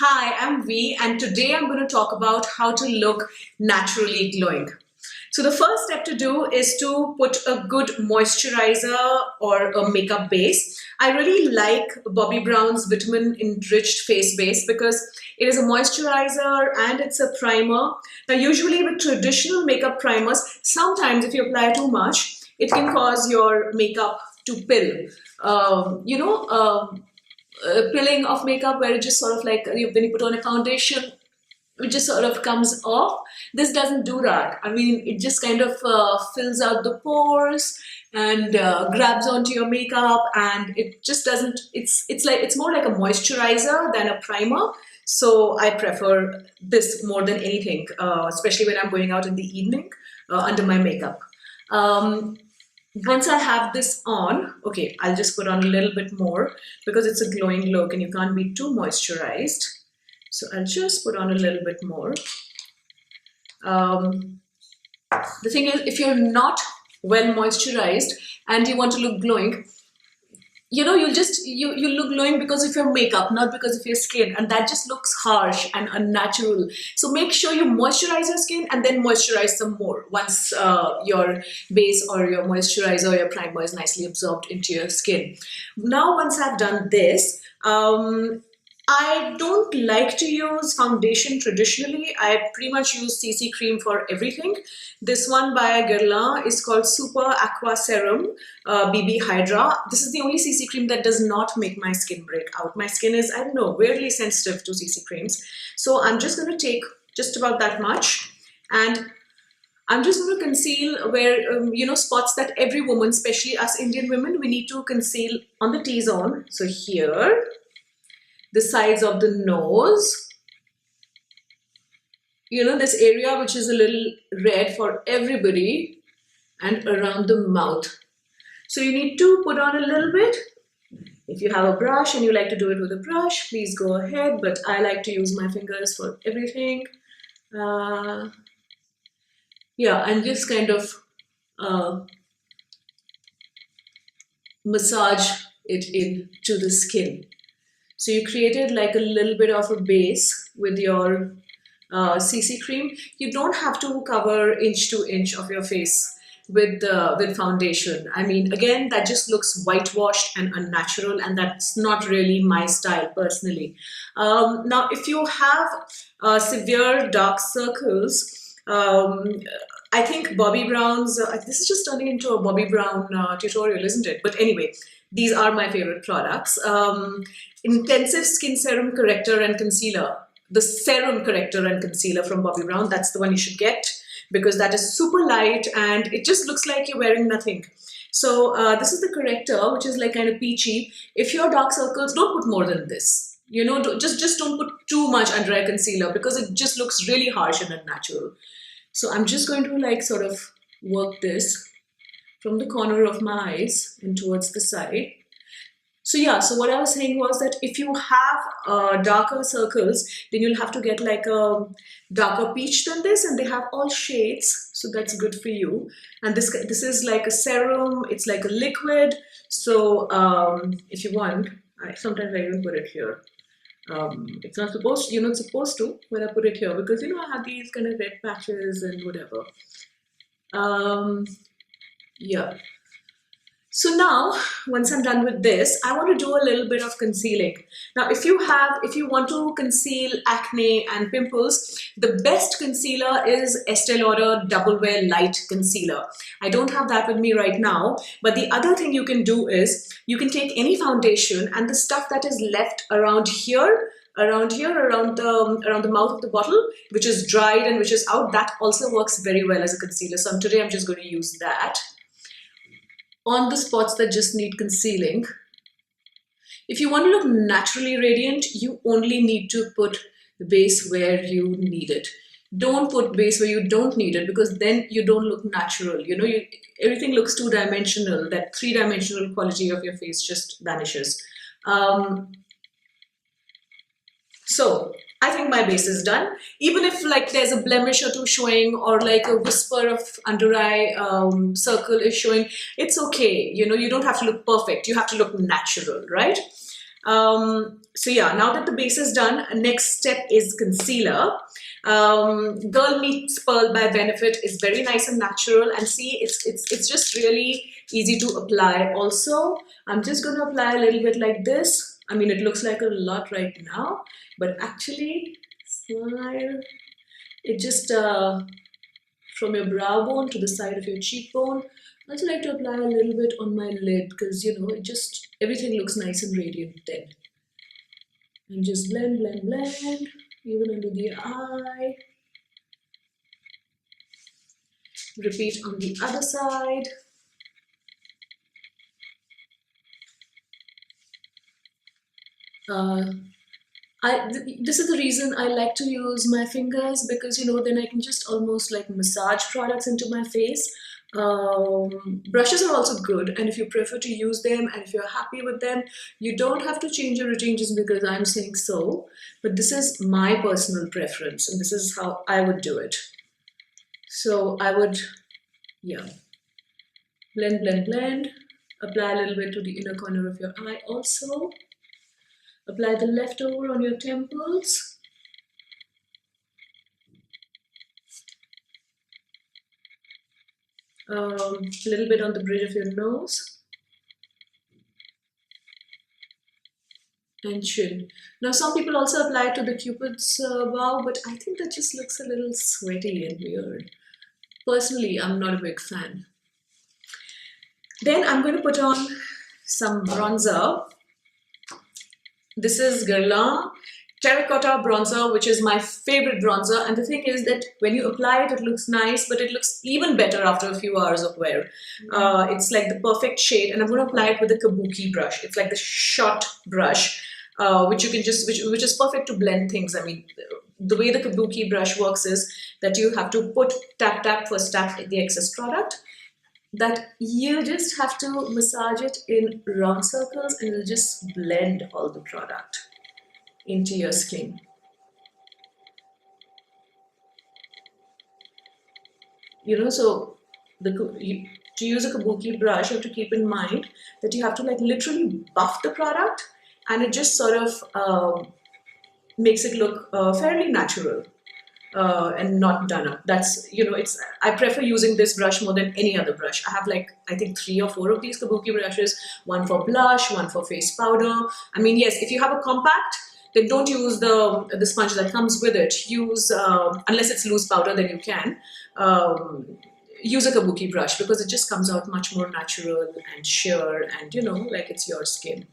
Hi, I'm V, and today I'm going to talk about how to look naturally glowing. So the first step to do is to put a good moisturizer or a makeup base. I really like Bobbi Brown's Vitamin Enriched Face Base because it is a moisturizer and it's a primer. Now usually with traditional makeup primers, sometimes if you apply too much, it can cause your makeup to pill. Pilling of makeup where it just sort of like when you put on a foundation, it just sort of comes off. This doesn't do that. I mean, it just kind of fills out the pores and grabs onto your makeup, and it just doesn't. It's more like a moisturizer than a primer. So I prefer this more than anything, especially when I'm going out in the evening under my makeup. Once I have this on, okay, I'll just put on a little bit more because it's a glowing look and you can't be too moisturized. So I'll just put on a little bit more. The thing is, if you're not well moisturized and you want to look glowing, you'll look glowing because of your makeup, not because of your skin, and that just looks harsh and unnatural. So make sure you moisturize your skin and then moisturize some more once your base or your moisturizer or your primer is nicely absorbed into your skin. Now once I've done this, I don't like to use foundation traditionally. I pretty much use CC cream for everything. This one by Guerlain is called Super Aqua Serum BB Hydra. This is the only CC cream that does not make my skin break out. My skin is, I don't know, weirdly sensitive to CC creams. So I'm just going to take just about that much, and I'm just going to conceal where, spots that every woman, especially us Indian women, we need to conceal on the T-zone. So here, the sides of the nose, this area which is a little red for everybody, and around the mouth. So you need to put on a little bit. If you have a brush and you like to do it with a brush, please go ahead, but I like to use my fingers for everything. And just kind of massage it into the skin. So you created like a little bit of a base with your CC cream. You don't have to cover inch to inch of your face with foundation. I mean, again, that just looks whitewashed and unnatural, and that's not really my style personally. Now, if you have severe dark circles, I think Bobbi Brown's, this is just turning into a Bobbi Brown tutorial, isn't it? But anyway, these are my favorite products. Intensive Skin Serum Corrector and Concealer. The Serum Corrector and Concealer from Bobbi Brown, that's the one you should get because that is super light and it just looks like you're wearing nothing. So this is the corrector, which is like kind of peachy. If your dark circles, don't put more than this. Just don't put too much under eye concealer because it just looks really harsh and unnatural. So I'm just going to like sort of work this from the corner of my eyes and towards the side. So what I was saying was that if you have darker circles, then you'll have to get like a darker peach than this, and they have all shades, so that's good for you. And this is like a serum, it's like a liquid, so if you want, sometimes I even put it here. It's not supposed, you're not supposed to when I put it here because I have these kind of red patches and whatever. So now, once I'm done with this, I want to do a little bit of concealing. Now, if you want to conceal acne and pimples, the best concealer is Estee Lauder Double Wear Light Concealer. I don't have that with me right now, but the other thing you can do is you can take any foundation and the stuff that is left around here, around the mouth of the bottle, which is dried and which is out, that also works very well as a concealer. So today I'm just going to use that on the spots that just need concealing. If you want to look naturally radiant, you only need to put the base where you need it. Don't put base where you don't need it because then you don't look natural. Everything looks two-dimensional. That three-dimensional quality of your face just vanishes. So I think my base is done. Even if like there's a blemish or two showing or like a whisper of under eye circle is showing, it's okay. You don't have to look perfect. You have to look natural, right? So yeah, now that the base is done, next step is concealer. Girl Meets Pearl by Benefit is very nice and natural, and see, it's just really easy to apply. Also, I'm just going to apply a little bit like this. I mean, it looks like a lot right now, but actually, smile. It just from your brow bone to the side of your cheekbone. I also like to apply a little bit on my lid because, you know, it just, everything looks nice and radiant then. And just blend, blend, blend, even under the eye. Repeat on the other side. This is the reason I like to use my fingers, because, you know, then I can just almost like massage products into my face. Brushes are also good, and if you prefer to use them and if you're happy with them, you don't have to change your routine just because I'm saying so. But this is my personal preference, and this is how I would do it. So I would, yeah, blend, blend, blend. Apply a little bit to the inner corner of your eye also. Apply the leftover on your temples. A little bit on the bridge of your nose. And chin. Now some people also apply to the Cupid's bow, but I think that just looks a little sweaty and weird. Personally, I'm not a big fan. Then I'm going to put on some bronzer. This is Guerlain Terracotta Bronzer, which is my favorite bronzer. And the thing is that when you apply it, it looks nice, but it looks even better after a few hours of wear. It's like the perfect shade, and I'm going to apply it with a kabuki brush. It's like the short brush, which you can just, which is perfect to blend things. I mean, the way the kabuki brush works is that you have to put tap tap first tap the excess product. That you just have to massage it in round circles, and it'll just blend all the product into your skin. You know, so to use a kabuki brush, you have to keep in mind that you have to like literally buff the product, and it just sort of makes it look fairly natural. And not done up. That's, you know, I prefer using this brush more than any other brush. I have like, I think 3 or 4 of these kabuki brushes, one for blush, one for face powder. I mean, yes, if you have a compact, then don't use the sponge that comes with it. Use, unless it's loose powder, then you can. Use a kabuki brush because it just comes out much more natural and sheer and, you know, like it's your skin.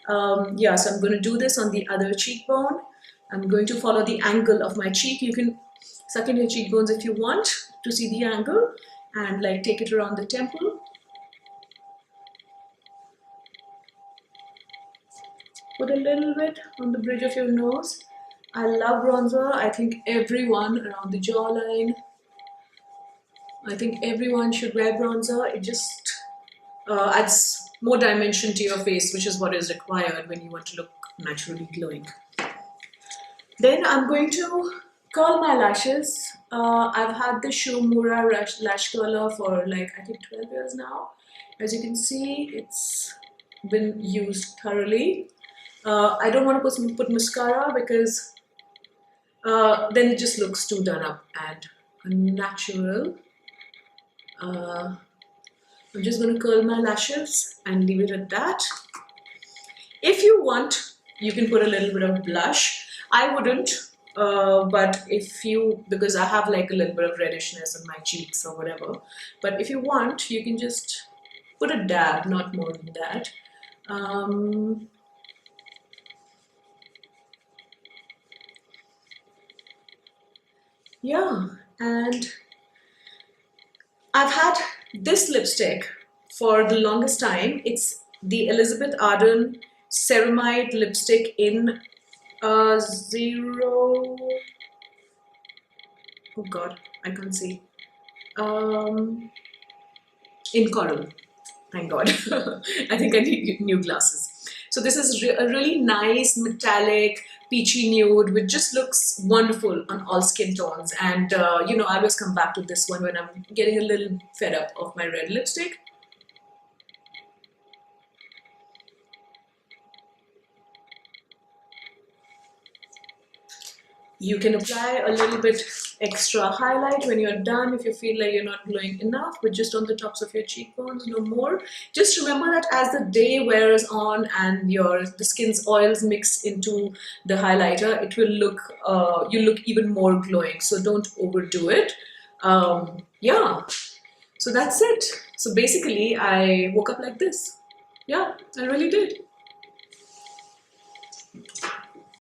Yeah, so I'm going to do this on the other cheekbone. I'm going to follow the angle of my cheek. You can suck in your cheekbones if you want to see the angle, and like take it around the temple. Put a little bit on the bridge of your nose. I love bronzer. I think everyone around the jawline. I think everyone should wear bronzer. It just adds more dimension to your face, which is what is required when you want to look naturally glowing. Then I'm going to curl my lashes. I've had the Shu Uemura Eyelash Curler for like, I think 12 years now. As you can see, it's been used thoroughly. I don't want to put mascara because then it just looks too done up and unnatural. I'm just going to curl my lashes and leave it at that. If you want, you can put a little bit of blush. I wouldn't, but if you, because I have like a little bit of reddishness on my cheeks or whatever, but if you want, you can just put a dab, not more than that. Yeah, and I've had this lipstick for the longest time. It's the Elizabeth Arden Ceramide Lipstick in zero. Oh God, I can't see. In coral. Thank God. I think I need new glasses. So this is a really nice metallic peachy nude, which just looks wonderful on all skin tones. And you know, I always come back to this one when I'm getting a little fed up of my red lipstick. You can apply a little bit extra highlight when you're done if you feel like you're not glowing enough, but just on the tops of your cheekbones, no more. Just remember that as the day wears on and the skin's oils mix into the highlighter, it will look, you look even more glowing. So don't overdo it. Yeah, so that's it. So basically I woke up like this. Yeah, I really did.